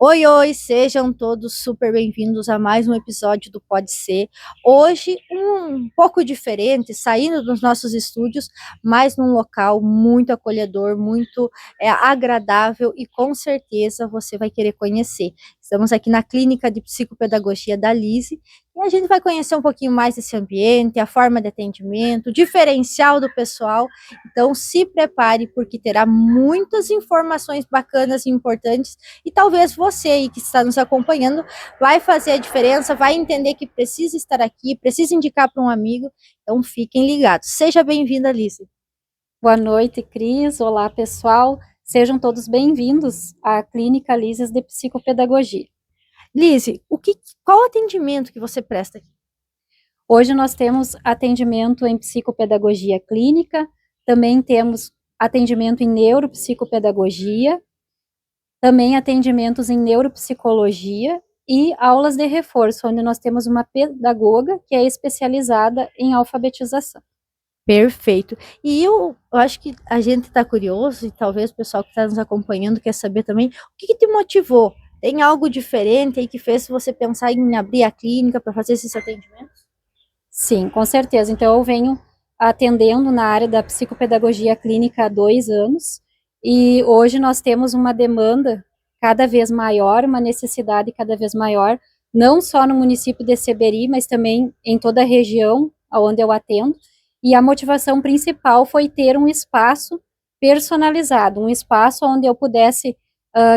Oi, oi, sejam todos super bem-vindos a mais um episódio do Pode Ser. Hoje, um pouco diferente, saindo dos nossos estúdios, mas num local muito acolhedor, muito agradável e com certeza você vai querer conhecer. Estamos aqui na Clínica de Psicopedagogia da Lise e a gente vai conhecer um pouquinho mais desse ambiente, a forma de atendimento, o diferencial do pessoal. Então, se prepare, porque terá muitas informações bacanas e importantes e talvez você aí que está nos acompanhando vai fazer a diferença, vai entender que precisa estar aqui, precisa indicar para um amigo. Então fiquem ligados. Seja bem-vinda, Alice. Boa noite, Cris. Olá, pessoal. Sejam todos bem-vindos à Clínica Lises de Psicopedagogia. Lise, qual atendimento que você presta aqui? Hoje nós temos atendimento em psicopedagogia clínica, também temos atendimento em neuropsicopedagogia, também atendimentos em neuropsicologia e aulas de reforço, onde nós temos uma pedagoga que é especializada em alfabetização. Perfeito. E eu acho que a gente está curioso, e talvez o pessoal que está nos acompanhando quer saber também, o que te motivou? Tem algo diferente aí que fez você pensar em abrir a clínica para fazer esses atendimentos? Sim, com certeza. Então, eu venho atendendo na área da psicopedagogia clínica há 2 anos, e hoje nós temos uma demanda cada vez maior, uma necessidade cada vez maior, não só no município de Seberi, mas também em toda a região onde eu atendo, e a motivação principal foi ter um espaço personalizado, um espaço onde eu pudesse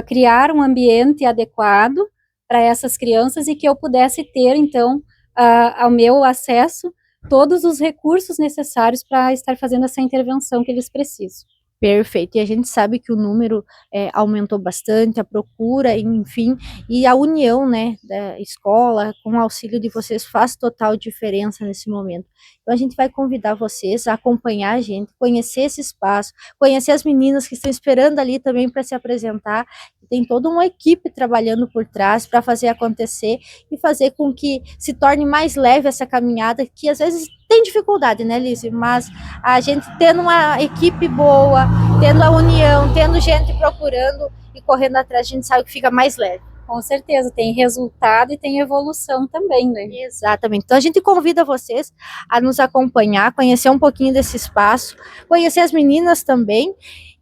criar um ambiente adequado para essas crianças e que eu pudesse ter, então, ao meu acesso todos os recursos necessários para estar fazendo essa intervenção que eles precisam. Perfeito. E a gente sabe que o número aumentou bastante, a procura, enfim, e a união, né, da escola com o auxílio de vocês faz total diferença nesse momento. Então a gente vai convidar vocês a acompanhar a gente, conhecer esse espaço, conhecer as meninas que estão esperando ali também para se apresentar. Tem toda uma equipe trabalhando por trás para fazer acontecer e fazer com que se torne mais leve essa caminhada, que às vezes tem dificuldade, né, Lise? Mas a gente tendo uma equipe boa, tendo a união, tendo gente procurando e correndo atrás, a gente sabe que fica mais leve. Com certeza, tem resultado e tem evolução também, né? Exatamente. Então a gente convida vocês a nos acompanhar, conhecer um pouquinho desse espaço, conhecer as meninas também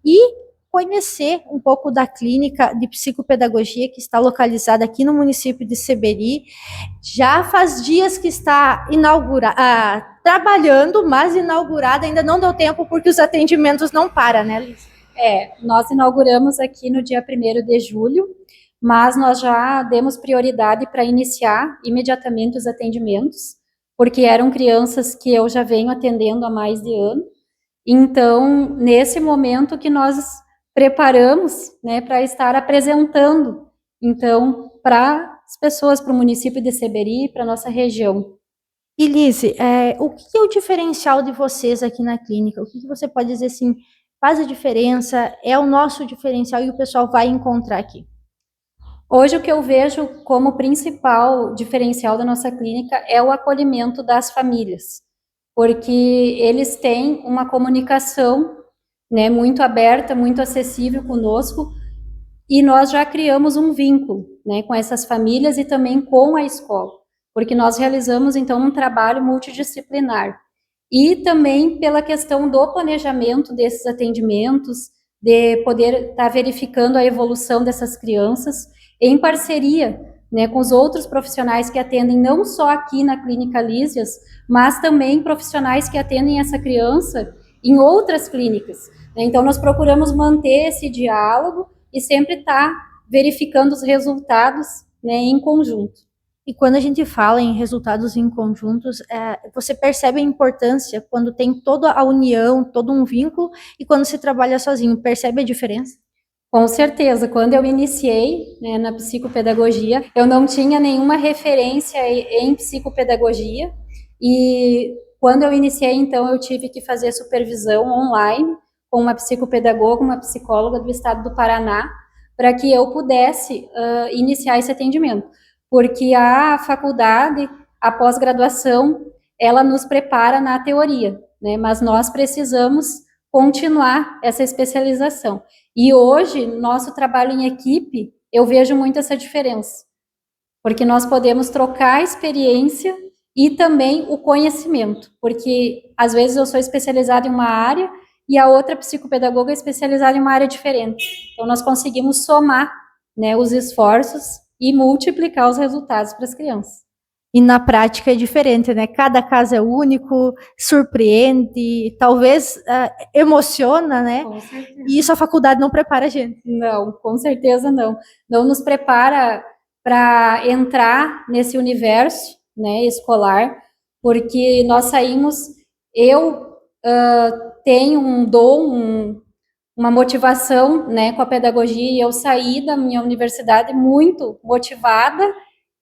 e conhecer um pouco da clínica de psicopedagogia que está localizada aqui no município de Seberi. Já faz dias que está trabalhando, mas inaugurada ainda não deu tempo porque os atendimentos não param, né, Liz? Nós inauguramos aqui no dia 1º de julho, mas nós já demos prioridade para iniciar imediatamente os atendimentos, porque eram crianças que eu já venho atendendo há mais de ano. Então, nesse momento que nós preparamos, né, para estar apresentando, então, para as pessoas, para o município de Seberi, para a nossa região. E Lise, o que é o diferencial de vocês aqui na clínica? O que você pode dizer assim, faz a diferença, é o nosso diferencial e o pessoal vai encontrar aqui? Hoje, o que eu vejo como principal diferencial da nossa clínica é o acolhimento das famílias, porque eles têm uma comunicação, né, muito aberta, muito acessível conosco, e nós já criamos um vínculo, né, com essas famílias e também com a escola, porque nós realizamos, então, um trabalho multidisciplinar. E também pela questão do planejamento desses atendimentos, de poder estar verificando a evolução dessas crianças, em parceria, né, com os outros profissionais que atendem não só aqui na Clínica Lísias, mas também profissionais que atendem essa criança em outras clínicas. Então, nós procuramos manter esse diálogo e sempre estar verificando os resultados, né, em conjunto. E quando a gente fala em resultados em conjuntos, você percebe a importância quando tem toda a união, todo um vínculo, e quando se trabalha sozinho, percebe a diferença? Com certeza, quando eu iniciei, né, na psicopedagogia, eu não tinha nenhuma referência em psicopedagogia, e quando eu iniciei, então, eu tive que fazer supervisão online com uma psicopedagoga, uma psicóloga do estado do Paraná, para que eu pudesse iniciar esse atendimento, porque a faculdade, a pós-graduação, ela nos prepara na teoria, né, mas nós precisamos continuar essa especialização. E hoje, nosso trabalho em equipe, eu vejo muito essa diferença, porque nós podemos trocar a experiência e também o conhecimento, porque às vezes eu sou especializada em uma área e a outra psicopedagoga é especializada em uma área diferente. Então nós conseguimos somar, né, os esforços e multiplicar os resultados para as crianças. E na prática é diferente, né? Cada caso é único, surpreende, talvez emociona, né? Com certeza. E isso a faculdade não prepara a gente. Não, com certeza não. Não nos prepara para entrar nesse universo, né, escolar, porque nós saímos, eu tenho um dom, uma motivação, né, com a pedagogia, e eu saí da minha universidade muito motivada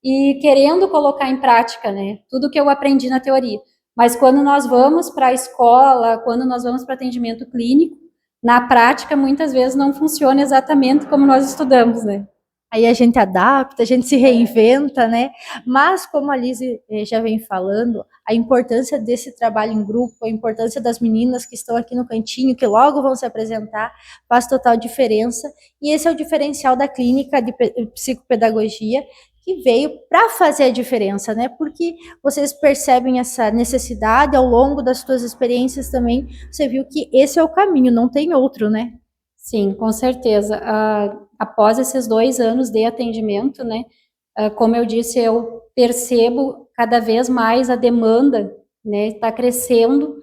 e querendo colocar em prática, né, tudo que eu aprendi na teoria. Mas quando nós vamos para a escola, quando nós vamos para atendimento clínico, na prática, muitas vezes não funciona exatamente como nós estudamos, né? Aí a gente adapta, a gente se reinventa, né? Mas, como a Lise já vem falando, a importância desse trabalho em grupo, a importância das meninas que estão aqui no cantinho, que logo vão se apresentar, faz total diferença. E esse é o diferencial da clínica de psicopedagogia, que veio para fazer a diferença, né? Porque vocês percebem essa necessidade ao longo das suas experiências também, você viu que esse é o caminho, não tem outro, né? Sim, com certeza. Após esses 2 anos de atendimento, né, como eu disse, eu percebo cada vez mais a demanda, né, está crescendo,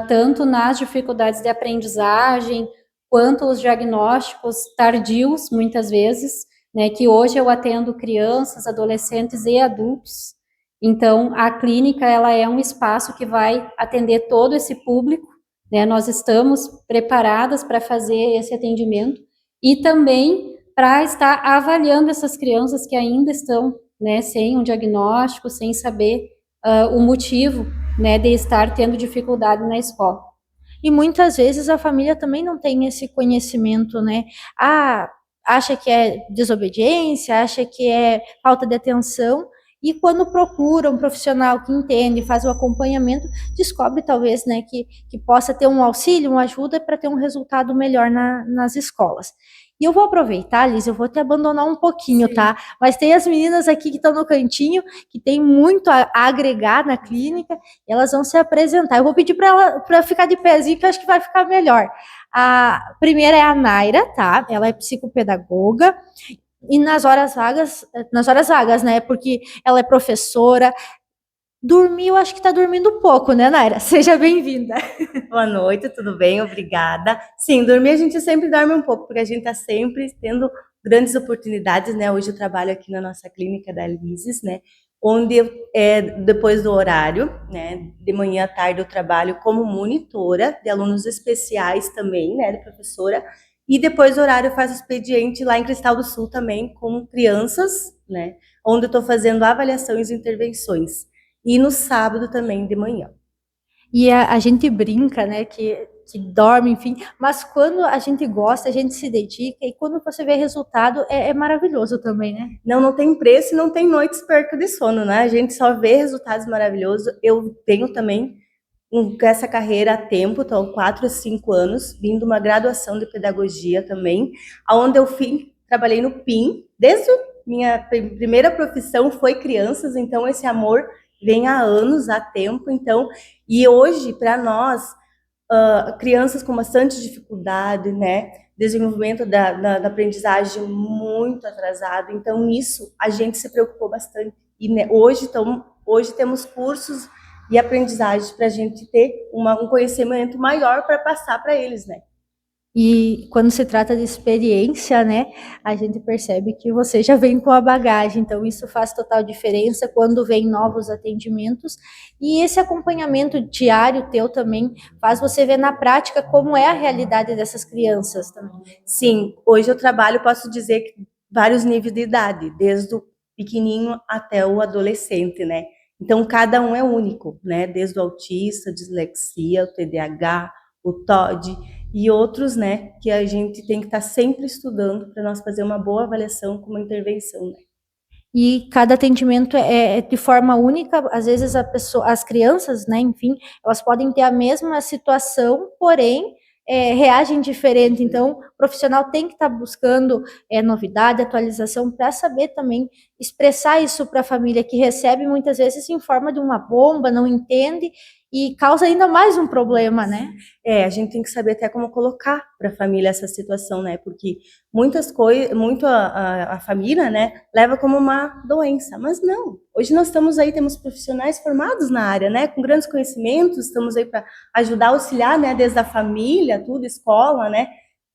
tanto nas dificuldades de aprendizagem, quanto os diagnósticos tardios, muitas vezes, né, que hoje eu atendo crianças, adolescentes e adultos. Então, a clínica, ela é um espaço que vai atender todo esse público, né? Nós estamos preparadas para fazer esse atendimento e também para estar avaliando essas crianças que ainda estão, né, sem um diagnóstico, sem saber o motivo, né, de estar tendo dificuldade na escola. E muitas vezes a família também não tem esse conhecimento, né? Acha que é desobediência, acha que é falta de atenção, e quando procura um profissional que entende, faz o acompanhamento, descobre talvez, né, que possa ter um auxílio, uma ajuda para ter um resultado melhor nas escolas. E eu vou aproveitar, Liz, eu vou te abandonar um pouquinho, tá? Mas tem as meninas aqui que estão no cantinho, que tem muito a agregar na clínica, e elas vão se apresentar. Eu vou pedir para ela para ficar de pezinho, que eu acho que vai ficar melhor. A primeira é a Naira, tá? Ela é psicopedagoga. E nas horas vagas, né? Porque ela é professora. Dormiu, acho que tá dormindo pouco, né, Naira? Seja bem-vinda. Boa noite, tudo bem? Obrigada. Sim, dormir a gente sempre dorme um pouco, porque a gente está sempre tendo grandes oportunidades, né? Hoje eu trabalho aqui na nossa clínica da Lises, né? Onde depois do horário, né? De manhã à tarde eu trabalho como monitora de alunos especiais também, né? De professora. E depois do horário eu faço expediente lá em Cristal do Sul também com crianças, né? Onde eu estou fazendo avaliações e intervenções. E no sábado também de manhã. E a gente brinca, né, que dorme, enfim, mas quando a gente gosta, a gente se dedica, e quando você vê resultado, é maravilhoso também, né? Não tem preço e não tem noites perca de sono, né? A gente só vê resultados maravilhosos. Eu tenho também essa carreira há tempo, então 4 a 5 anos, vindo uma graduação de pedagogia também, onde eu trabalhei no PIN, desde minha primeira profissão foi crianças, então esse amor vem há anos, há tempo, então, e hoje, para nós, crianças com bastante dificuldade, né, desenvolvimento da aprendizagem muito atrasado, então nisso a gente se preocupou bastante, e né, hoje temos cursos e aprendizagem para a gente ter um conhecimento maior para passar para eles, né. E quando se trata de experiência, né, a gente percebe que você já vem com a bagagem, então isso faz total diferença quando vem novos atendimentos, e esse acompanhamento diário teu também faz você ver na prática como é a realidade dessas crianças também. Sim, hoje eu trabalho, posso dizer que vários níveis de idade, desde o pequenininho até o adolescente, né? Então cada um é único, né? Desde o autista, dislexia, o TDAH, o TOD e outros, né, que a gente tem que estar sempre estudando para nós fazer uma boa avaliação com uma intervenção, né? E cada atendimento é de forma única, às vezes as crianças, né, enfim, elas podem ter a mesma situação, porém reagem diferente. Então, o profissional tem que estar buscando novidade, atualização, para saber também expressar isso para a família, que recebe muitas vezes em forma de uma bomba, não entende e causa ainda mais um problema, né? A gente tem que saber até como colocar para a família essa situação, né? Porque muitas coisas, muito a família, né, leva como uma doença, mas não. Hoje nós estamos aí, temos profissionais formados na área, né, com grandes conhecimentos, estamos aí para ajudar, auxiliar, né, desde a família, tudo, escola, né?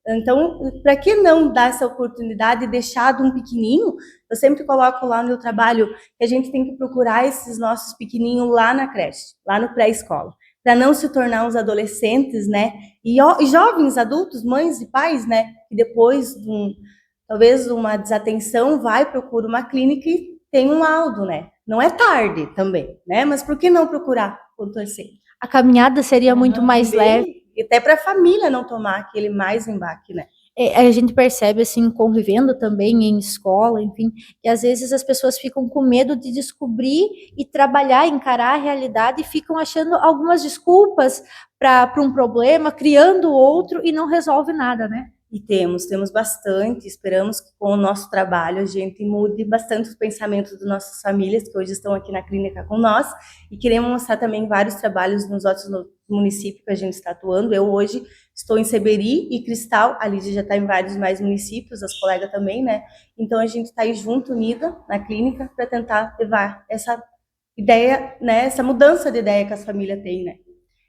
Então, para que não dar essa oportunidade e deixar de um pequenininho? Eu sempre coloco lá no meu trabalho que a gente tem que procurar esses nossos pequenininhos lá na creche, lá no pré-escola, para não se tornar uns adolescentes, né? E jovens, adultos, mães e pais, né? Que depois talvez de uma desatenção procura uma clínica e tem um laudo, né? Não é tarde também, né? Mas por que não procurar quanto cedo? A caminhada seria muito mais leve. E até para a família não tomar aquele mais embaque, né? A gente percebe, assim, convivendo também em escola, enfim, que às vezes as pessoas ficam com medo de descobrir e trabalhar, encarar a realidade e ficam achando algumas desculpas para um problema, criando outro e não resolve nada, né? E temos bastante, esperamos que com o nosso trabalho a gente mude bastante os pensamentos das nossas famílias, que hoje estão aqui na clínica com nós, e queremos mostrar também vários trabalhos nos outros municípios que a gente está atuando. Eu hoje estou em Seberi e Cristal, a Lídia já está em vários mais municípios, as colegas também, né? Então a gente está aí junto, unida, na clínica, para tentar levar essa ideia, né, essa mudança de ideia que as famílias têm, né?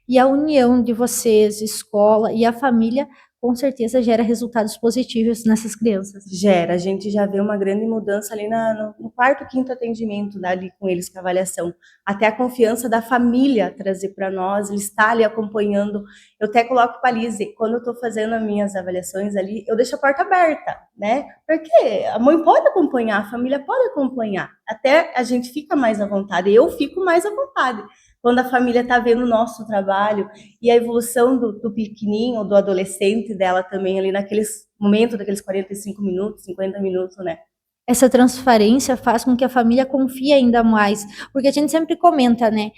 E a união de vocês, escola e a família, com certeza gera resultados positivos nessas crianças. Gera, a gente já vê uma grande mudança ali no quarto, quinto atendimento, né, ali com eles com a avaliação. Até a confiança da família trazer para nós, ele está ali acompanhando. Eu até coloco para a Lise, quando eu estou fazendo as minhas avaliações ali, eu deixo a porta aberta, né? Porque a mãe pode acompanhar, a família pode acompanhar. Até a gente fica mais à vontade, eu fico mais à vontade. Quando a família está vendo o nosso trabalho e a evolução do pequenininho, do adolescente dela também ali naqueles momentos, daqueles 45 minutos, 50 minutos, né? Essa transparência faz com que a família confie ainda mais, porque a gente sempre comenta, né?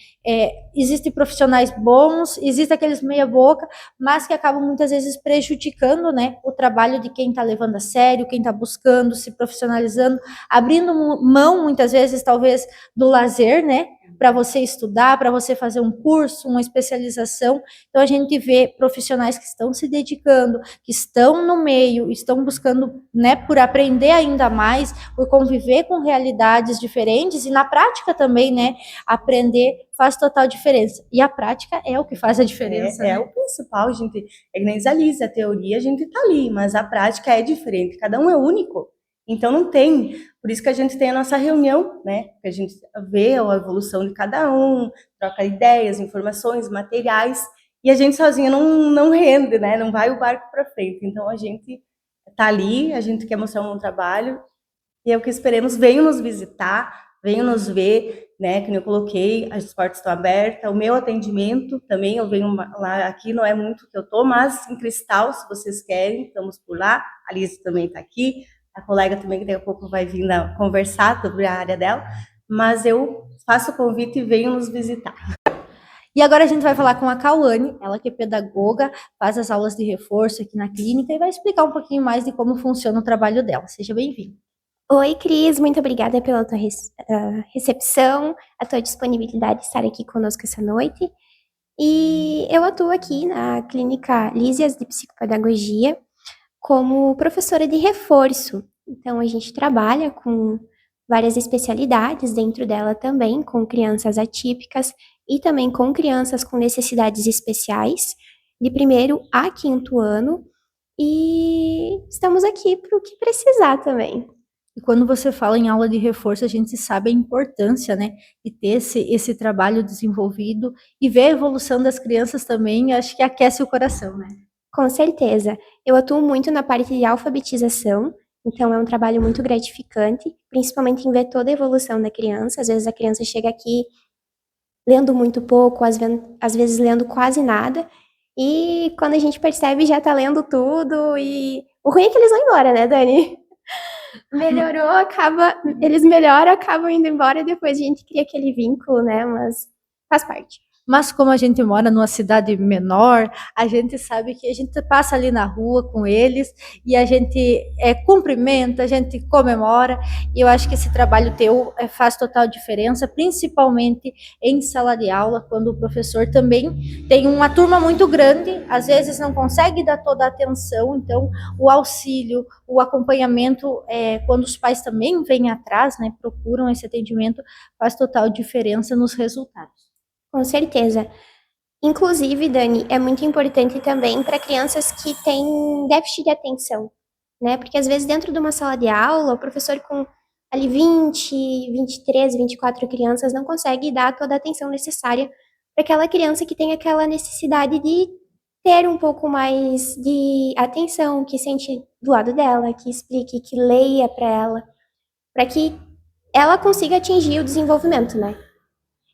Existem profissionais bons, existem aqueles meia boca, mas que acabam muitas vezes prejudicando, né, o trabalho de quem está levando a sério, quem está buscando, se profissionalizando, abrindo mão muitas vezes, talvez, do lazer, né? Para você estudar, para você fazer um curso, uma especialização. Então a gente vê profissionais que estão se dedicando, que estão no meio, estão buscando, né, por aprender ainda mais, por conviver com realidades diferentes e na prática também, né, aprender faz total diferença. E a prática é o que faz a diferença. É o principal, gente. É que nem a teoria a gente tá ali, mas a prática é diferente, cada um é único. Então não tem, por isso que a gente tem a nossa reunião, né? Que a gente vê a evolução de cada um, troca ideias, informações, materiais, e a gente sozinha não rende, né? Não vai o barco para frente. Então a gente tá ali, a gente quer mostrar um bom trabalho, e é o que esperemos, venham nos visitar, venham nos ver, né? Que eu coloquei, as portas estão abertas, o meu atendimento também, eu venho lá, aqui não é muito que eu tô, mas em Cristal, se vocês querem, estamos por lá, a Alice também está aqui, a colega também, que daqui a pouco vai vir conversar sobre a área dela, mas eu faço o convite e venho nos visitar. E agora a gente vai falar com a Cauane, ela que é pedagoga, faz as aulas de reforço aqui na clínica e vai explicar um pouquinho mais de como funciona o trabalho dela. Seja bem-vinda. Oi, Cris, muito obrigada pela tua recepção, a tua disponibilidade de estar aqui conosco essa noite. E eu atuo aqui na Clínica Lísias de Psicopedagogia como professora de reforço. Então, a gente trabalha com várias especialidades dentro dela também, com crianças atípicas e também com crianças com necessidades especiais, de 1º a 5º ano, e estamos aqui para o que precisar também. E quando você fala em aula de reforço, a gente sabe a importância, né, de ter esse trabalho desenvolvido e ver a evolução das crianças também, acho que aquece o coração, né? Com certeza. Eu atuo muito na parte de alfabetização, então é um trabalho muito gratificante, principalmente em ver toda a evolução da criança. Às vezes a criança chega aqui lendo muito pouco, às vezes lendo quase nada, e quando a gente percebe já tá lendo tudo, e o ruim é que eles vão embora, né, Dani? Eles melhoram, acabam indo embora, e depois a gente cria aquele vínculo, né, mas faz parte. mas como a gente mora numa cidade menor, a gente sabe que a gente passa ali na rua com eles e a gente cumprimenta, a gente comemora, e eu acho que esse trabalho teu faz total diferença, principalmente em sala de aula, quando o professor também tem uma turma muito grande, às vezes não consegue dar toda a atenção, então o auxílio, o acompanhamento, quando os pais também vêm atrás, né, procuram esse atendimento, faz total diferença nos resultados. Com certeza. Inclusive, Dani, é muito importante também para crianças que têm déficit de atenção, né? Porque às vezes dentro de uma sala de aula, o professor com ali 20, 23, 24 crianças não consegue dar toda a atenção necessária para aquela criança que tem aquela necessidade de ter um pouco mais de atenção, que sente do lado dela, que explique, que leia para que ela consiga atingir o desenvolvimento, né?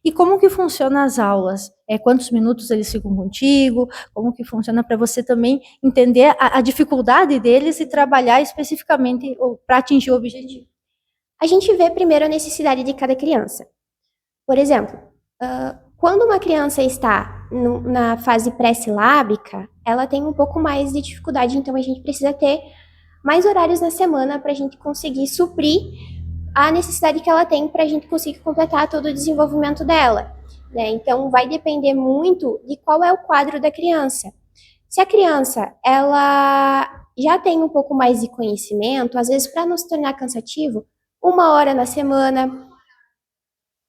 E como que funciona as aulas? Quantos minutos eles ficam contigo? Como que funciona para você também entender a dificuldade deles e trabalhar especificamente para atingir o objetivo? A gente vê primeiro a necessidade de cada criança. Por exemplo, quando uma criança está na fase pré-silábica, ela tem um pouco mais de dificuldade, então a gente precisa ter mais horários na semana para a gente conseguir suprir a necessidade que ela tem para a gente conseguir completar todo o desenvolvimento dela, né? Então, vai depender muito de qual é o quadro da criança. Se a criança, ela já tem um pouco mais de conhecimento, às vezes para não se tornar cansativo, 1 hora na semana,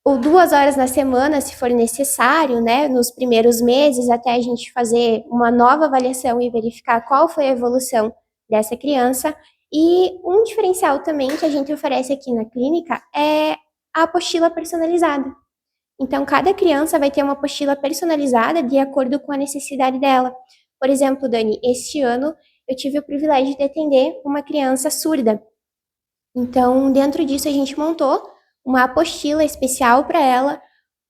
ou 2 horas na semana, se for necessário, né? Nos primeiros meses, até a gente fazer uma nova avaliação e verificar qual foi a evolução dessa criança. E um diferencial também que a gente oferece aqui na clínica é a apostila personalizada. Então, cada criança vai ter uma apostila personalizada de acordo com a necessidade dela. Por exemplo, Dani, este ano eu tive o privilégio de atender uma criança surda. Então, dentro disso, a gente montou uma apostila especial para ela,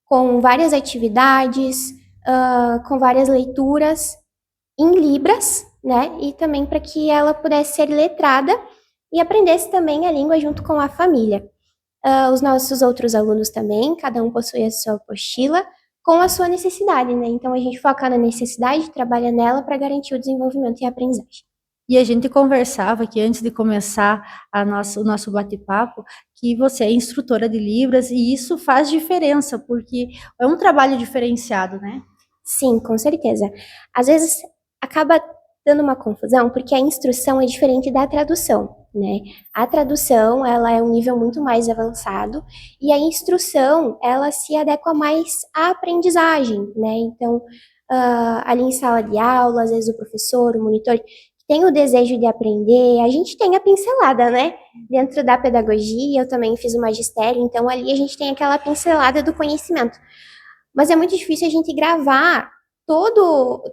com várias atividades, com várias leituras em Libras, né? E também para que ela pudesse ser letrada e aprendesse também a língua junto com a família. Os nossos outros alunos também, cada um possui a sua apostila com a sua necessidade, né? Então a gente foca na necessidade, trabalha nela para garantir o desenvolvimento e a aprendizagem. E a gente conversava aqui antes de começar o nosso bate-papo, que você é instrutora de Libras e isso faz diferença, porque é um trabalho diferenciado, né? Sim, com certeza. Às vezes acaba dando uma confusão, porque a instrução é diferente da tradução, né? A tradução, ela é um nível muito mais avançado, e a instrução, ela se adequa mais à aprendizagem, né? Então, ali em sala de aula, às vezes o professor, o monitor, tem o desejo de aprender, a gente tem a pincelada, né? Dentro da pedagogia, eu também fiz o magistério, então ali a gente tem aquela pincelada do conhecimento. Mas é muito difícil a gente gravar todo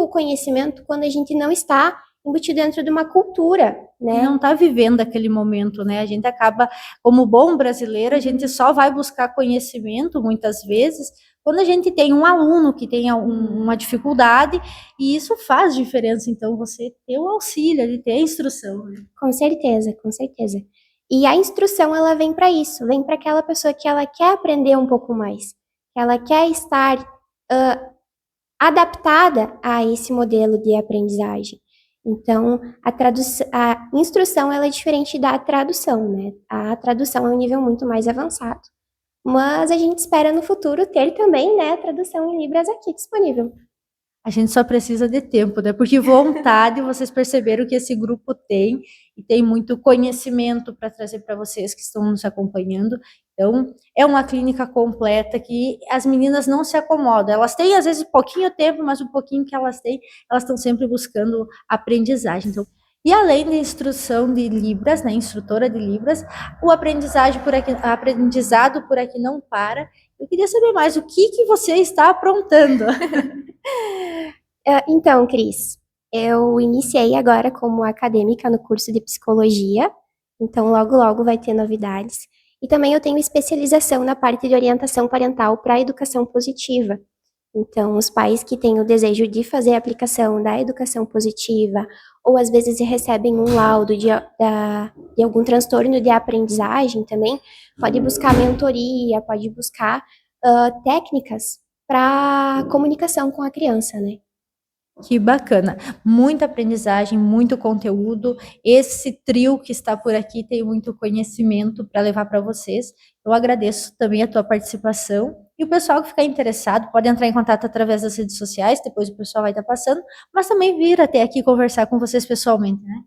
o conhecimento quando a gente não está embutido dentro de uma cultura, né? Não está vivendo aquele momento, né? A gente acaba, como bom brasileiro, a gente só vai buscar conhecimento, muitas vezes, quando a gente tem um aluno que tenha uma dificuldade, e isso faz diferença, então, você ter o auxílio, de ter a instrução. Né? Com certeza, com certeza. E a instrução, ela vem para isso, vem para aquela pessoa que ela quer aprender um pouco mais, que ela quer estar adaptada a esse modelo de aprendizagem. Então, a instrução ela é diferente da tradução, né? A tradução é um nível muito mais avançado. Mas a gente espera no futuro ter também, né, a tradução em Libras aqui disponível. A gente só precisa de tempo, né? Porque vontade, vocês perceberam que esse grupo tem, e tem muito conhecimento para trazer para vocês que estão nos acompanhando. Então, é uma clínica completa que as meninas não se acomodam. Elas têm, às vezes, pouquinho tempo, mas o pouquinho que elas têm, elas estão sempre buscando aprendizagem. Então, e além da instrução de Libras, né, instrutora de Libras, o aprendizado por aqui não para. Eu queria saber mais, o que você está aprontando? Então, Cris, eu iniciei agora como acadêmica no curso de psicologia, então logo logo vai ter novidades. E também eu tenho especialização na parte de orientação parental para a educação positiva. Então, os pais que têm o desejo de fazer a aplicação da educação positiva, ou às vezes recebem um laudo de algum transtorno de aprendizagem também, pode buscar mentoria, pode buscar técnicas para comunicação com a criança, né? Que bacana, muita aprendizagem, muito conteúdo. Esse trio que está por aqui tem muito conhecimento para levar para vocês. Eu agradeço também a tua participação. E o pessoal que ficar interessado pode entrar em contato através das redes sociais, depois o pessoal vai estar passando, mas também vir até aqui conversar com vocês pessoalmente, né?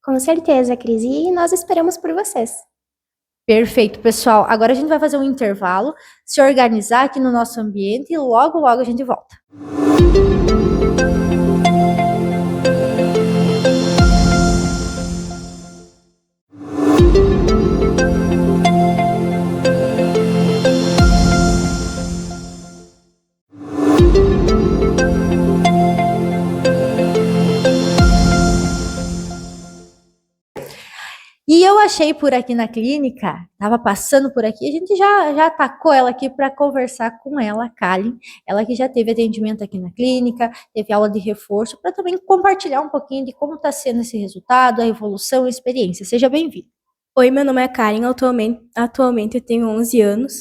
Com certeza, Cris, e nós esperamos por vocês. Perfeito, pessoal. Agora a gente vai fazer um intervalo, se organizar aqui no nosso ambiente e logo, logo a gente volta. E eu achei por aqui na clínica, estava passando por aqui, a gente já atacou ela aqui para conversar com ela, a Kalin, ela que já teve atendimento aqui na clínica, teve aula de reforço, para também compartilhar um pouquinho de como está sendo esse resultado, a evolução, a experiência. Seja bem-vindo. Oi, meu nome é Karen, atualmente eu tenho 11 anos.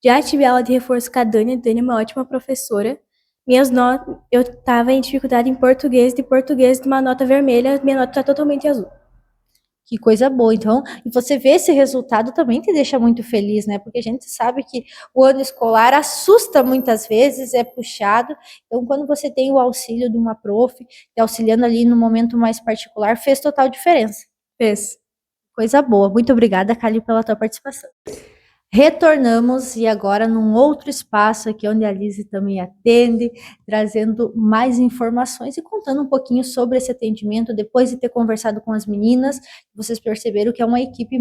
Já tive aula de reforço com a Dani é uma ótima professora. Eu estava em dificuldade em português, de português de uma nota vermelha, minha nota está totalmente azul. Que coisa boa, então, e você vê esse resultado também te deixa muito feliz, né? Porque a gente sabe que o ano escolar assusta muitas vezes, é puxado. Então, quando você tem o auxílio de uma prof, te auxiliando ali no momento mais particular, fez total diferença. Fez. Coisa boa. Muito obrigada, Kali, pela tua participação. Retornamos e agora num outro espaço aqui onde a Lise também atende, trazendo mais informações e contando um pouquinho sobre esse atendimento, depois de ter conversado com as meninas, vocês perceberam que é uma equipe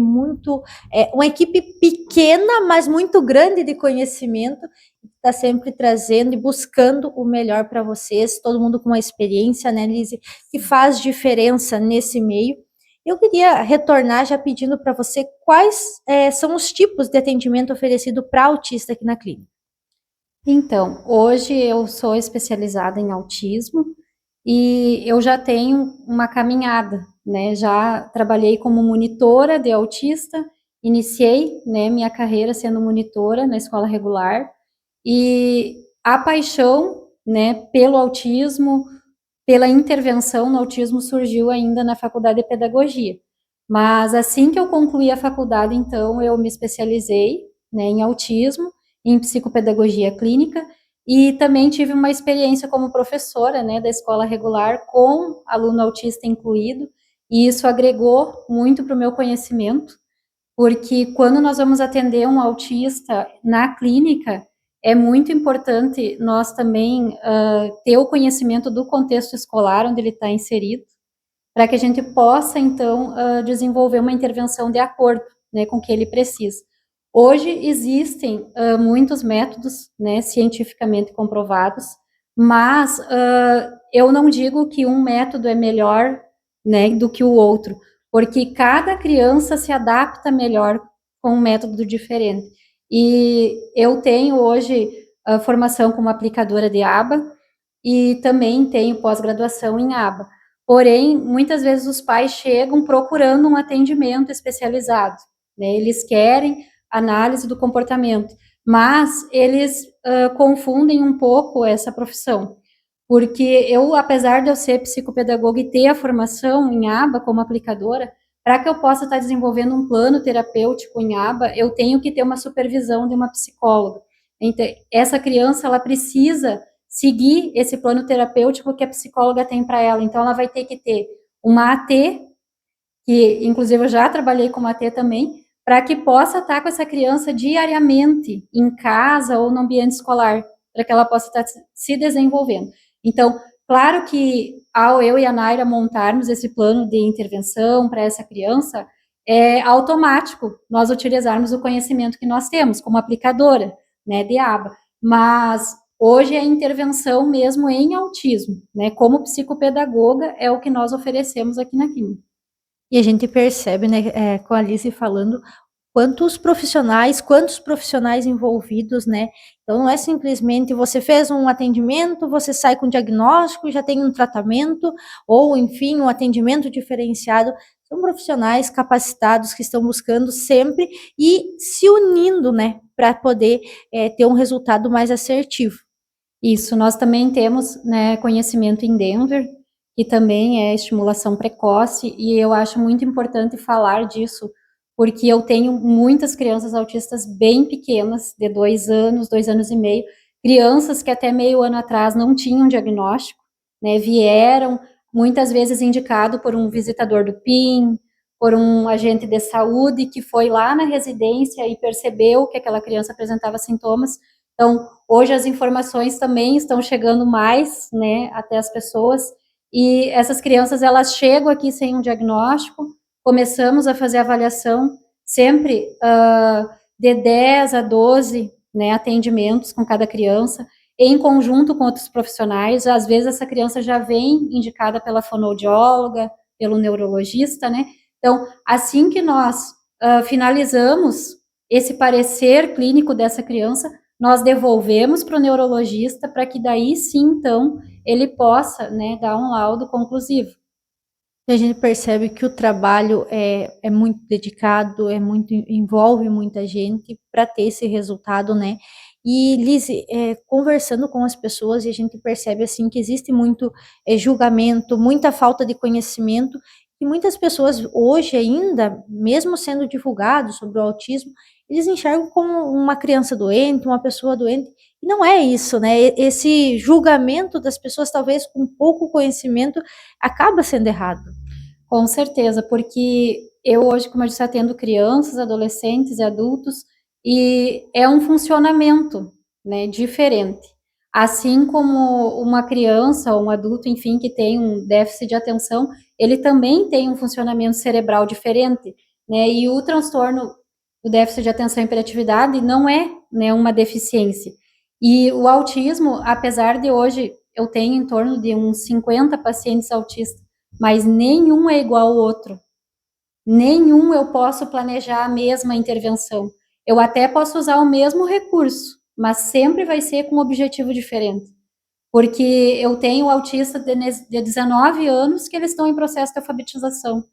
uma equipe pequena, mas muito grande de conhecimento, está sempre trazendo e buscando o melhor para vocês, todo mundo com uma experiência, né, Lise, que faz diferença nesse meio. Eu queria retornar já pedindo para você quais são os tipos de atendimento oferecido para autista aqui na clínica. Então, hoje eu sou especializada em autismo e eu já tenho uma caminhada, né? Já trabalhei como monitora de autista, iniciei, né, minha carreira sendo monitora na escola regular e a paixão, né, pelo autismo, pela intervenção no autismo surgiu ainda na faculdade de pedagogia. Mas assim que eu concluí a faculdade, então, eu me especializei, né, em autismo, em psicopedagogia clínica, e também tive uma experiência como professora, né, da escola regular, com aluno autista incluído, e isso agregou muito para o meu conhecimento, porque quando nós vamos atender um autista na clínica, é muito importante nós também ter o conhecimento do contexto escolar onde ele está inserido, para que a gente possa, então, desenvolver uma intervenção de acordo, né, com o que ele precisa. Hoje existem muitos métodos, né, cientificamente comprovados, mas eu não digo que um método é melhor, né, do que o outro, porque cada criança se adapta melhor com um método diferente. E eu tenho hoje a formação como aplicadora de aba e também tenho pós-graduação em aba. Porém, muitas vezes os pais chegam procurando um atendimento especializado, né? Eles querem análise do comportamento, mas eles confundem um pouco essa profissão. Porque eu, apesar de eu ser psicopedagoga e ter a formação em aba como aplicadora, para que eu possa estar desenvolvendo um plano terapêutico em aba, eu tenho que ter uma supervisão de uma psicóloga. Então, essa criança, ela precisa seguir esse plano terapêutico que a psicóloga tem para ela. Então, ela vai ter que ter uma AT, que inclusive eu já trabalhei com uma AT também, para que possa estar com essa criança diariamente, em casa ou no ambiente escolar, para que ela possa estar se desenvolvendo. Então, claro que ao eu e a Naira montarmos esse plano de intervenção para essa criança, é automático nós utilizarmos o conhecimento que nós temos como aplicadora, né, de aba. Mas hoje é a intervenção mesmo em autismo, né, como psicopedagoga é o que nós oferecemos aqui na clínica. E a gente percebe, né, com a Alice falando, quantos profissionais envolvidos, né? Então não é simplesmente você fez um atendimento, você sai com diagnóstico, já tem um tratamento, ou enfim, um atendimento diferenciado. São profissionais capacitados que estão buscando sempre e se unindo, né, para poder ter um resultado mais assertivo. Isso, nós também temos, né, conhecimento em Denver, que também é estimulação precoce, e eu acho muito importante falar disso, porque eu tenho muitas crianças autistas bem pequenas, de 2 anos, 2 anos e meio, crianças que até meio ano atrás não tinham diagnóstico, né, vieram muitas vezes indicado por um visitador do PIN, por um agente de saúde que foi lá na residência e percebeu que aquela criança apresentava sintomas. Então, hoje as informações também estão chegando mais, né, até as pessoas, e essas crianças, elas chegam aqui sem um diagnóstico, começamos a fazer avaliação sempre de 10 a 12, né, atendimentos com cada criança, em conjunto com outros profissionais. Às vezes essa criança já vem indicada pela fonoaudióloga, pelo neurologista, né? Então, assim que nós finalizamos esse parecer clínico dessa criança, nós devolvemos para o neurologista para que daí sim, então, ele possa, né, dar um laudo conclusivo. E a gente percebe que o trabalho é muito dedicado, envolve muita gente para ter esse resultado, né? E, Liz, conversando com as pessoas, e a gente percebe assim que existe muito julgamento, muita falta de conhecimento, e muitas pessoas hoje ainda, mesmo sendo divulgado sobre o autismo, eles enxergam como uma criança doente, uma pessoa doente, e não é isso, né? Esse julgamento das pessoas, talvez com pouco conhecimento, acaba sendo errado. Com certeza, porque eu hoje, como eu disse, atendo crianças, adolescentes e adultos, e é um funcionamento, né, diferente. Assim como uma criança ou um adulto, enfim, que tem um déficit de atenção, ele também tem um funcionamento cerebral diferente, né, e o transtorno do déficit de atenção e hiperatividade não é, né, uma deficiência. E o autismo, apesar de hoje eu tenho em torno de uns 50 pacientes autistas, mas nenhum é igual ao outro. Nenhum eu posso planejar a mesma intervenção. Eu até posso usar o mesmo recurso, mas sempre vai ser com um objetivo diferente. Porque eu tenho autista de 19 anos que eles estão em processo de alfabetização.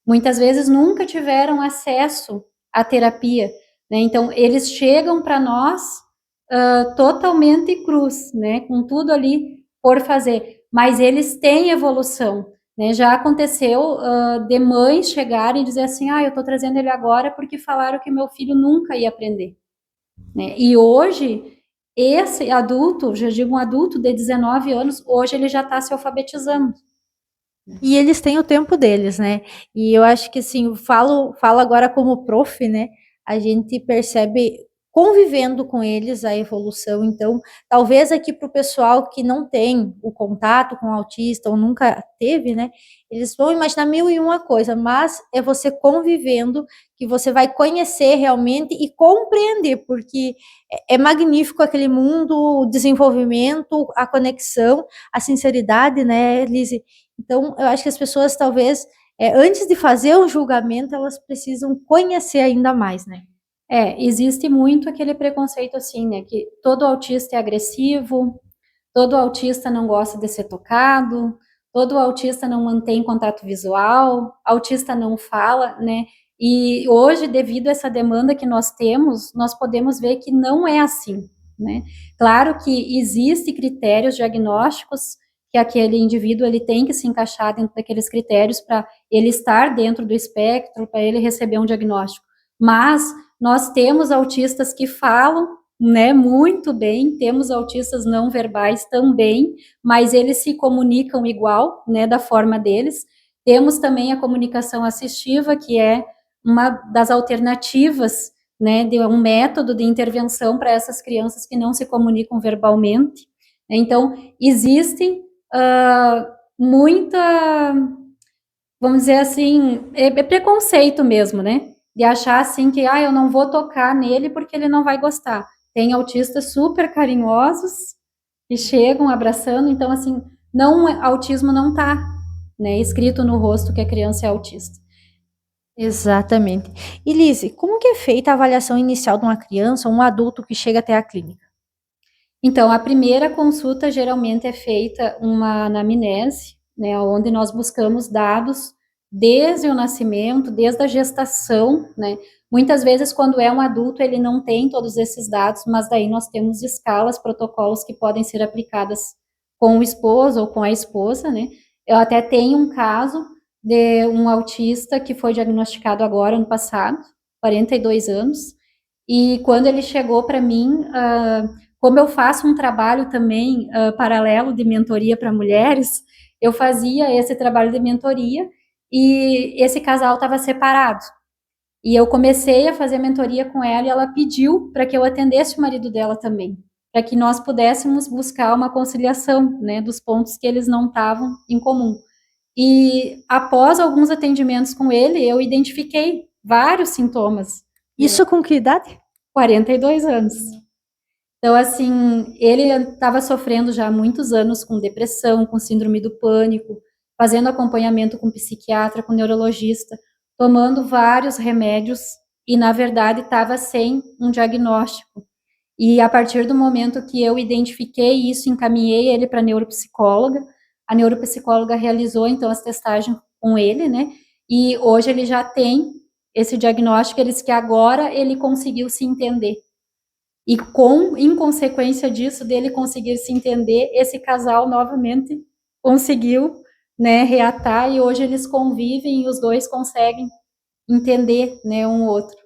Muitas vezes nunca tiveram acesso à terapia, né? Então, eles chegam para nós totalmente crus, né? Com tudo ali por fazer. Mas eles têm evolução, né? Já aconteceu de mães chegarem e dizer assim, eu estou trazendo ele agora porque falaram que meu filho nunca ia aprender, né? E hoje, esse adulto, já digo um adulto de 19 anos, hoje ele já está se alfabetizando. E eles têm o tempo deles, né? E eu acho que assim, falo agora como prof, né? A gente percebe convivendo com eles a evolução. Então, talvez aqui para o pessoal que não tem o contato com o autista ou nunca teve, né? Eles vão imaginar mil e uma coisa, mas é você convivendo que você vai conhecer realmente e compreender, porque é magnífico aquele mundo, o desenvolvimento, a conexão, a sinceridade, né, Lise? Então, eu acho que as pessoas, talvez, antes de fazer um julgamento, elas precisam conhecer ainda mais, né? Existe muito aquele preconceito assim, né, que todo autista é agressivo, todo autista não gosta de ser tocado, todo autista não mantém contato visual, autista não fala, né? E hoje, devido a essa demanda que nós temos, nós podemos ver que não é assim, né? Claro que existem critérios diagnósticos que aquele indivíduo ele tem que se encaixar dentro daqueles critérios para ele estar dentro do espectro, para ele receber um diagnóstico. Mas nós temos autistas que falam, né, muito bem, temos autistas não verbais também, mas eles se comunicam igual, né, da forma deles. Temos também a comunicação assistiva, que é uma das alternativas, né, de um método de intervenção para essas crianças que não se comunicam verbalmente. Então, existem muita, vamos dizer assim, é preconceito mesmo, né, de achar assim que, eu não vou tocar nele porque ele não vai gostar. Tem autistas super carinhosos que chegam abraçando, então assim, autismo não tá, né, escrito no rosto que a criança é autista. Exatamente. E Lise, como que é feita a avaliação inicial de uma criança ou um adulto que chega até a clínica? Então, a primeira consulta geralmente é feita uma anamnese, né, onde nós buscamos dados desde o nascimento, desde a gestação, né? Muitas vezes, quando é um adulto, ele não tem todos esses dados, mas daí nós temos escalas, protocolos que podem ser aplicadas com o esposo ou com a esposa, né? Eu até tenho um caso de um autista que foi diagnosticado agora, ano passado, 42 anos, e quando ele chegou para mim, como eu faço um trabalho também paralelo de mentoria para mulheres, eu fazia esse trabalho de mentoria e esse casal estava separado. E eu comecei a fazer mentoria com ela e ela pediu para que eu atendesse o marido dela também, para que nós pudéssemos buscar uma conciliação, né, dos pontos que eles não estavam em comum. E após alguns atendimentos com ele, eu identifiquei vários sintomas. Isso com que idade? 42 anos. Então, assim, ele estava sofrendo já há muitos anos com depressão, com síndrome do pânico, fazendo acompanhamento com psiquiatra, com neurologista, tomando vários remédios e, na verdade, estava sem um diagnóstico. E a partir do momento que eu identifiquei isso, encaminhei ele para a neuropsicóloga realizou, então, as testagens com ele, né? E hoje ele já tem esse diagnóstico, ele disse que agora ele conseguiu se entender. E em consequência disso, dele conseguir se entender, esse casal novamente conseguiu, né, reatar, e hoje eles convivem e os dois conseguem entender, né, um outro.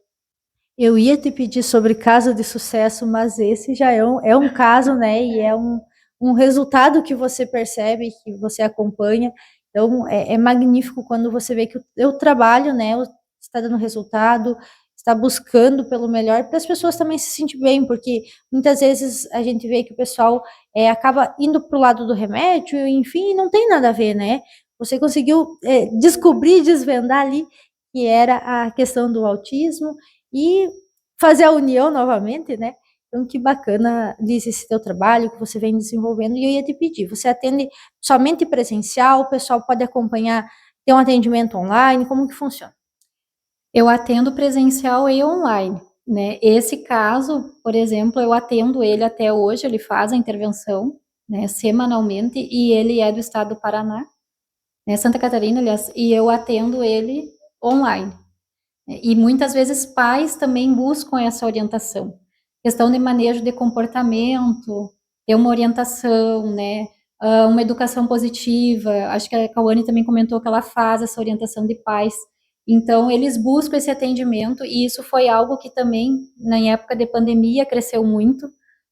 Eu ia te pedir sobre caso de sucesso, mas esse já é um caso, né, e é um resultado que você percebe, que você acompanha. Então, é magnífico quando você vê que o teu trabalho, né, está dando resultado, está buscando pelo melhor, para as pessoas também se sentirem bem, porque muitas vezes a gente vê que o pessoal acaba indo para o lado do remédio, enfim, e não tem nada a ver, né? Você conseguiu descobrir, desvendar ali que era a questão do autismo e fazer a união novamente, né? Então, que bacana, Liz, esse teu trabalho que você vem desenvolvendo. E eu ia te pedir, você atende somente presencial? O pessoal pode acompanhar, ter um atendimento online? Como que funciona? Eu atendo presencial e online, né? Esse caso, por exemplo, eu atendo ele até hoje, ele faz a intervenção, né, semanalmente, e ele é do estado do Paraná, né, Santa Catarina, aliás, e eu atendo ele online. E muitas vezes pais também buscam essa orientação. Questão de manejo de comportamento, ter uma orientação, né? Uma educação positiva. Acho que a Cauane também comentou que ela faz essa orientação de pais. Então, eles buscam esse atendimento, e isso foi algo que também, na época de pandemia, cresceu muito,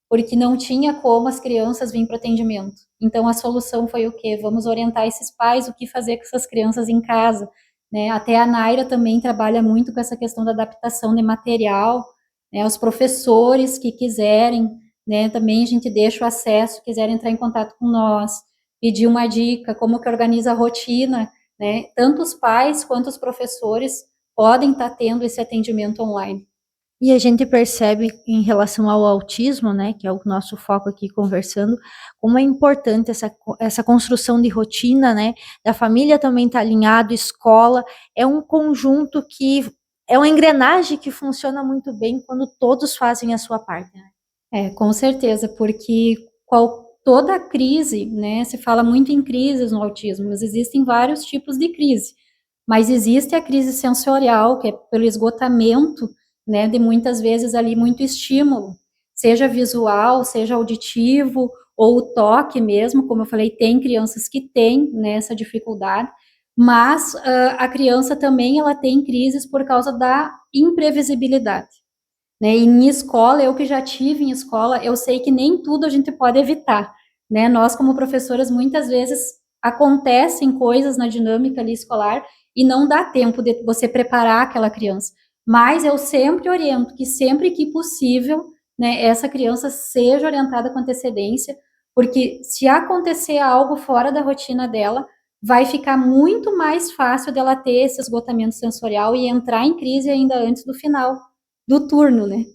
porque não tinha como as crianças virem para o atendimento. Então, a solução foi o quê? Vamos orientar esses pais o que fazer com essas crianças em casa, né? Até a Naira também trabalha muito com essa questão da adaptação de material, né? Os professores que quiserem, né? Também a gente deixa o acesso, quiserem entrar em contato com nós, pedir uma dica, como que organiza a rotina, né? Tanto os pais quanto os professores podem estar tendo esse atendimento online. E a gente percebe em relação ao autismo, né, que é o nosso foco aqui conversando, como é importante essa construção de rotina, né, da família também estar alinhado, escola, é um conjunto que é uma engrenagem que funciona muito bem quando todos fazem a sua parte, né? Com certeza, porque toda crise, né, se fala muito em crises no autismo, mas existem vários tipos de crise. Mas existe a crise sensorial, que é pelo esgotamento, né, de muitas vezes ali muito estímulo, seja visual, seja auditivo, ou o toque mesmo, como eu falei, tem crianças que têm, né, essa dificuldade, mas a criança também ela tem crises por causa da imprevisibilidade, né, e em escola, eu que já tive em escola, eu sei que nem tudo a gente pode evitar, né, nós como professoras, muitas vezes acontecem coisas na dinâmica ali escolar e não dá tempo de você preparar aquela criança. Mas eu sempre oriento que sempre que possível, né, essa criança seja orientada com antecedência, porque se acontecer algo fora da rotina dela, vai ficar muito mais fácil dela ter esse esgotamento sensorial e entrar em crise ainda antes do final do turno, né?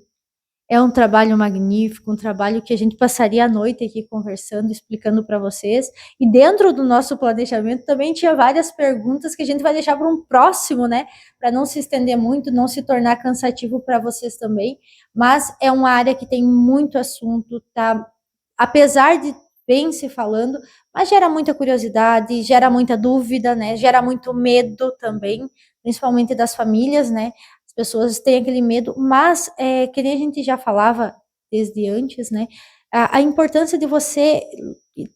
É um trabalho magnífico, um trabalho que a gente passaria a noite aqui conversando, explicando para vocês. E dentro do nosso planejamento também tinha várias perguntas que a gente vai deixar para um próximo, né? Para não se estender muito, não se tornar cansativo para vocês também. Mas é uma área que tem muito assunto, tá? Apesar de vem se falando, mas gera muita curiosidade, gera muita dúvida, né? Gera muito medo também, principalmente das famílias, né? As pessoas têm aquele medo, mas que nem a gente já falava desde antes, né? A importância de você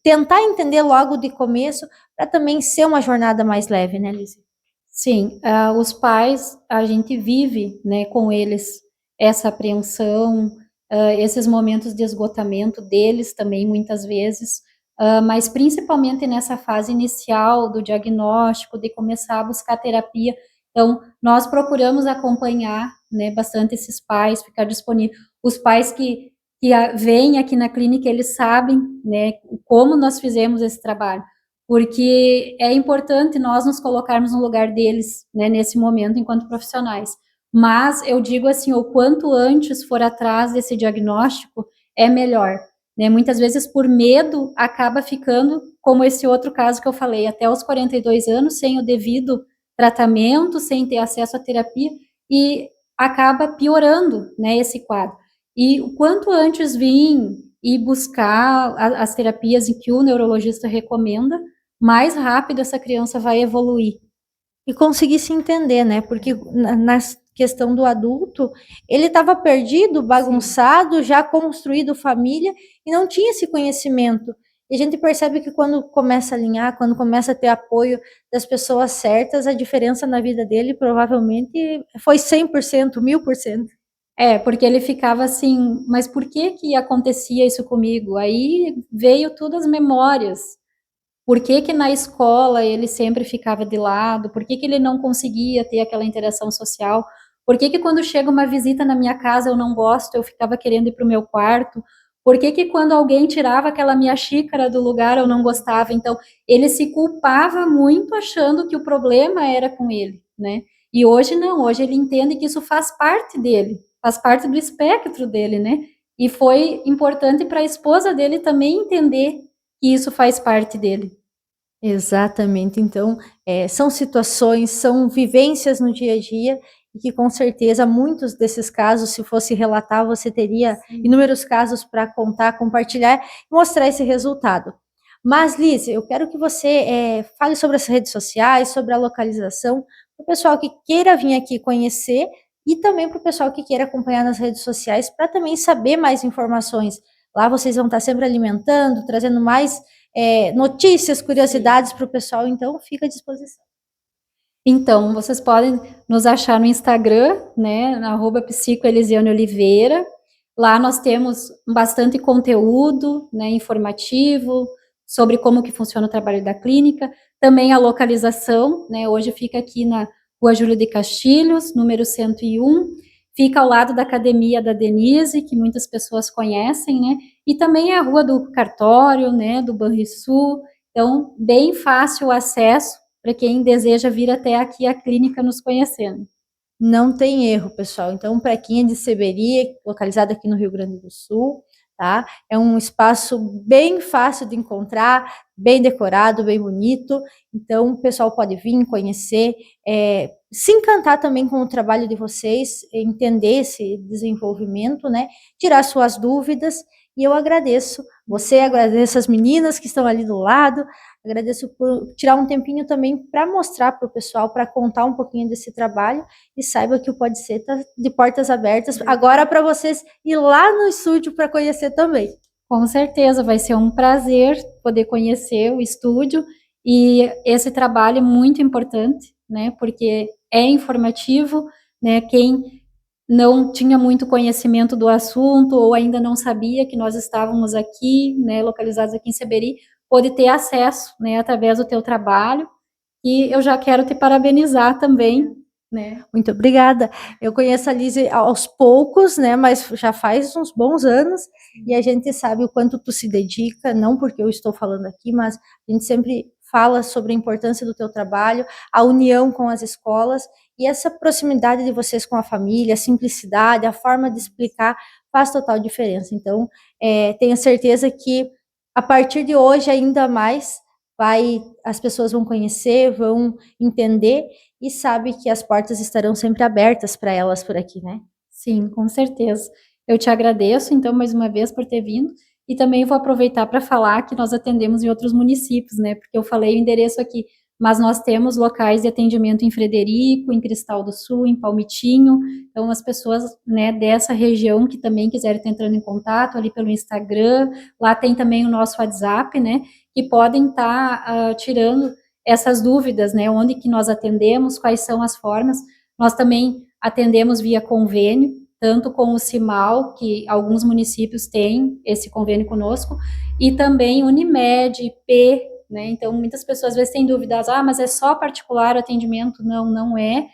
tentar entender logo de começo para também ser uma jornada mais leve, né, Liz? Sim, os pais, a gente vive, né, com eles essa apreensão, esses momentos de esgotamento deles também, muitas vezes, mas principalmente nessa fase inicial do diagnóstico, de começar a buscar terapia. Então, nós procuramos acompanhar, né, bastante esses pais, ficar disponível. Os pais que vêm aqui na clínica, eles sabem, né, como nós fizemos esse trabalho, porque é importante nós nos colocarmos no lugar deles, né, nesse momento, enquanto profissionais. Mas eu digo assim, o quanto antes for atrás desse diagnóstico, é melhor, né? Muitas vezes, por medo, acaba ficando, como esse outro caso que eu falei, até os 42 anos, sem o devido tratamento, sem ter acesso à terapia, e acaba piorando, né, esse quadro. E o quanto antes vir e buscar as terapias em que o neurologista recomenda, mais rápido essa criança vai evoluir. E conseguir se entender, né? Porque na questão do adulto, ele estava perdido, bagunçado, sim, já construído família e não tinha esse conhecimento. E a gente percebe que quando começa a alinhar, quando começa a ter apoio das pessoas certas, a diferença na vida dele provavelmente foi 100%, 1000%. Porque ele ficava assim, mas por que acontecia isso comigo? Aí veio todas as memórias. Por que na escola ele sempre ficava de lado? Por que ele não conseguia ter aquela interação social? Por que quando chega uma visita na minha casa eu não gosto, eu ficava querendo ir para o meu quarto? Por que quando alguém tirava aquela minha xícara do lugar eu não gostava? Então, ele se culpava muito achando que o problema era com ele, né? E hoje não, hoje ele entende que isso faz parte dele, faz parte do espectro dele, né? E foi importante para a esposa dele também entender que isso faz parte dele. Exatamente. Então, são situações, são vivências no dia a dia, e que com certeza muitos desses casos, se fosse relatar, você teria inúmeros casos para contar, compartilhar e mostrar esse resultado. Mas, Liz, eu quero que você fale sobre as redes sociais, sobre a localização, para o pessoal que queira vir aqui conhecer e também para o pessoal que queira acompanhar nas redes sociais para também saber mais informações. Lá vocês vão estar sempre alimentando, trazendo mais notícias, curiosidades para o pessoal, então fica à disposição. Então, vocês podem nos achar no Instagram, né, na @psicoelisianeoliveira. Lá nós temos bastante conteúdo, né, informativo, sobre como que funciona o trabalho da clínica, também a localização, né, hoje fica aqui na Rua Júlio de Castilhos, número 101, fica ao lado da Academia da Denise, que muitas pessoas conhecem, né, e também a Rua do Cartório, né, do Banrisul, então bem fácil o acesso para quem deseja vir até aqui a clínica nos conhecendo. Não tem erro, pessoal. Então, para quem é de Seberi, localizado aqui no Rio Grande do Sul, tá? É um espaço bem fácil de encontrar, bem decorado, bem bonito. Então, o pessoal pode vir conhecer, se encantar também com o trabalho de vocês, entender esse desenvolvimento, né? Tirar suas dúvidas. E eu agradeço você, agradeço as meninas que estão ali do lado, agradeço por tirar um tempinho também para mostrar para o pessoal, para contar um pouquinho desse trabalho, e saiba que o Pode Ser está de portas abertas agora para vocês ir lá no estúdio para conhecer também. Com certeza, vai ser um prazer poder conhecer o estúdio, e esse trabalho é muito importante, né, porque é informativo, né, quem não tinha muito conhecimento do assunto ou ainda não sabia que nós estávamos aqui, né, localizados aqui em Seberi, pode ter acesso, né, através do teu trabalho, e eu já quero te parabenizar também, né. Muito obrigada. Eu conheço a Liz aos poucos, né, mas já faz uns bons anos, e a gente sabe o quanto tu se dedica, não porque eu estou falando aqui, mas a gente sempre fala sobre a importância do teu trabalho, a união com as escolas, e essa proximidade de vocês com a família, a simplicidade, a forma de explicar, faz total diferença. Então, tenho certeza que a partir de hoje, ainda mais, as pessoas vão conhecer, vão entender, e sabe que as portas estarão sempre abertas para elas por aqui, né? Sim, com certeza. Eu te agradeço, então, mais uma vez por ter vindo, E também vou aproveitar para falar que nós atendemos em outros municípios, né? Porque eu falei o endereço aqui, mas nós temos locais de atendimento em Frederico, em Cristal do Sul, em Palmitinho. Então, as pessoas, né, dessa região que também quiserem estar entrando em contato ali pelo Instagram, lá tem também o nosso WhatsApp, né, que podem estar tirando essas dúvidas, né, onde que nós atendemos, quais são as formas. Nós também atendemos via convênio, tanto com o CIMAL, que alguns municípios têm esse convênio conosco, e também Unimed, IP, né? Então, muitas pessoas às vezes têm dúvidas, mas é só particular o atendimento? Não, não é.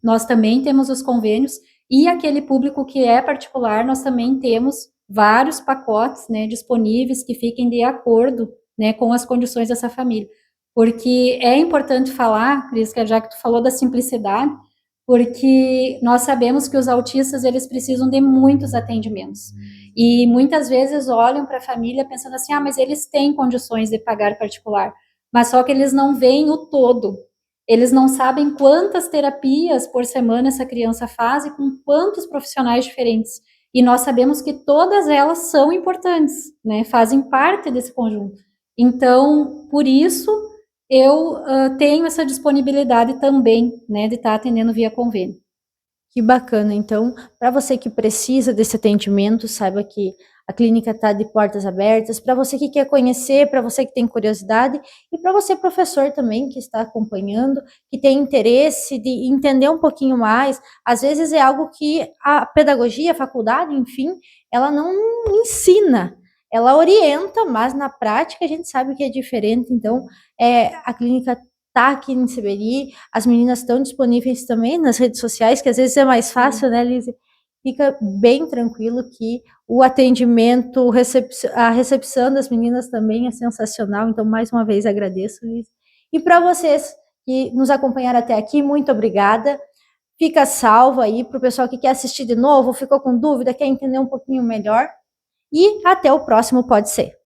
Nós também temos os convênios, e aquele público que é particular, nós também temos vários pacotes, né, disponíveis que fiquem de acordo, né, com as condições dessa família. Porque é importante falar, Cris, que já que tu falou da simplicidade, porque nós sabemos que os autistas, eles precisam de muitos atendimentos. E muitas vezes olham para a família pensando assim, mas eles têm condições de pagar particular, mas só que eles não veem o todo. Eles não sabem quantas terapias por semana essa criança faz e com quantos profissionais diferentes. E nós sabemos que todas elas são importantes, né? Fazem parte desse conjunto. Então, por isso, eu tenho essa disponibilidade também, né, de estar atendendo via convênio. Que bacana. Então, para você que precisa desse atendimento, saiba que a clínica está de portas abertas. Para você que quer conhecer, para você que tem curiosidade e para você, professor, também, que está acompanhando, que tem interesse de entender um pouquinho mais. Às vezes é algo que a pedagogia, a faculdade, enfim, ela não ensina. Ela orienta, mas na prática a gente sabe que é diferente. Então, a clínica está aqui em Seberi, as meninas estão disponíveis também nas redes sociais, que às vezes é mais fácil, né, Liz? Fica bem tranquilo que o atendimento, a recepção das meninas também é sensacional. Então, mais uma vez, agradeço, Liz. E para vocês que nos acompanharam até aqui, muito obrigada. Fica salvo aí para o pessoal que quer assistir de novo, ficou com dúvida, quer entender um pouquinho melhor. E até o próximo Pode Ser.